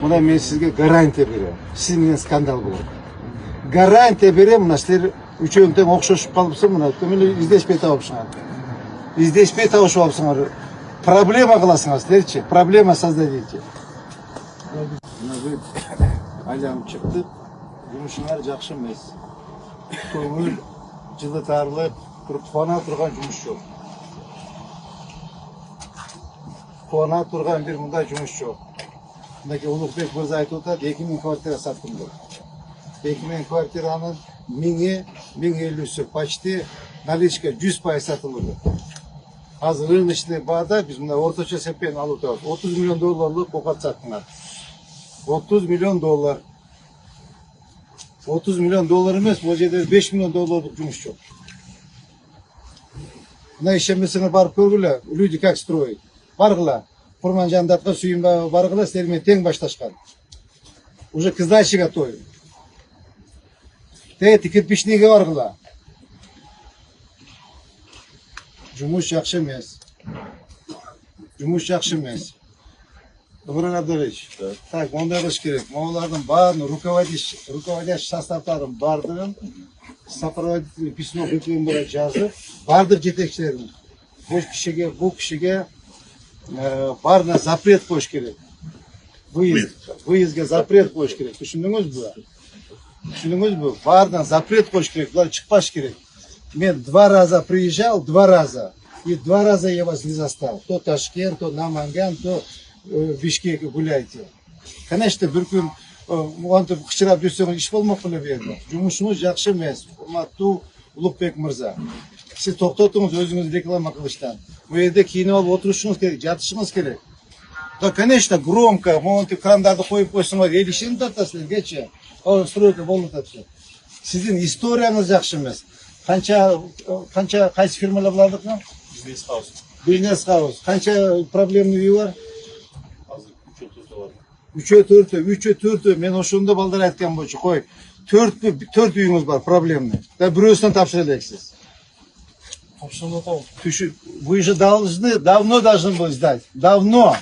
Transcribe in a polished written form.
Мына мен сізге гарантия берем. Сіз менен скандал болады. Гарантия берем, мына сіздер үчөөң тең окшошуп калыпсың, мына көмөлө издешпей табыпсыңар. Издешпей табышып алыпсыңар. Проблема кыласыңар сіздерчи. Проблема создадите. Мына вы айланып чыктык. Жумушуңар жакшы эмес. Көңүл жылытарлык, кубана турган жумуш жок. Кубана турган бир мындай жумуш жок. Мындай Улукбек мырза айтып атат, 2000 квартира саттым деп. 2000 квартиранын 1050-сі почти наличка 100% сатылды. Азыр рыночный баада биз мына орточо сепен алып турабыз. 30 миллион долларлык кокат саттыңар. 30 миллион доллар. 30 миллион доллар эмес, бул жерде 5 миллион долларлык жумуш жок. Мына ишенбесеңер барып көргүлө, люди как строить. Баргыла. Курман Жандатка сүйүнбө баргыла, силер менен тең башташкан. Уже к сдаче готовы. Тети кирпичниге баргыла. Жумуш жакшы эмес. Жумуш жакшы эмес. Добрый Абдулович. Так, мондай кылыш керек. Могулардын баарын руководящий составдарын бардыгын сопроводительный письмо өкүмгө жазып, бардык жетекчилердин бул кишиге баарына запрет коюш керек. Выездге запрет коюш керек. Түшүндүңүзбү? Түшүндүңүзбү? Баарына запрет коюш керек. Булар чыкпаш керек. Мен 2 раза приезжал, 2 раза. И 2 раза я вас не застал. То Ташкент, то Наманган, то Бишкек гуляйте. Конечно, бир күн антип кычырап жүрсөңүз иш болмок беле берди. Жумушуңуз жакшы эмес. Урматтуу Улукбек мырза. Сиз токтотуңуз өзүңүз реклама кылыштан. Бу жерде кийинип алып отурушуңуз керек, жатышыңыз керек. Да, конечно, громко, монтип крандарды коюп койсоңор, эл ишенип атасызгечи. Стройка болуп атат. Сиздин историяңыз жакшы эмес. Кайсы фирмалар булардыкы? Бизнес хаус. Канча проблемный үй бар? Азыр 3-4. Мен ошондо балдар айткан боюнча, кой. 4 үйүңүз бар проблемный. Да бирөөсүнөн тапшыра элексиз. Вы же давно должны были сдать. Давно.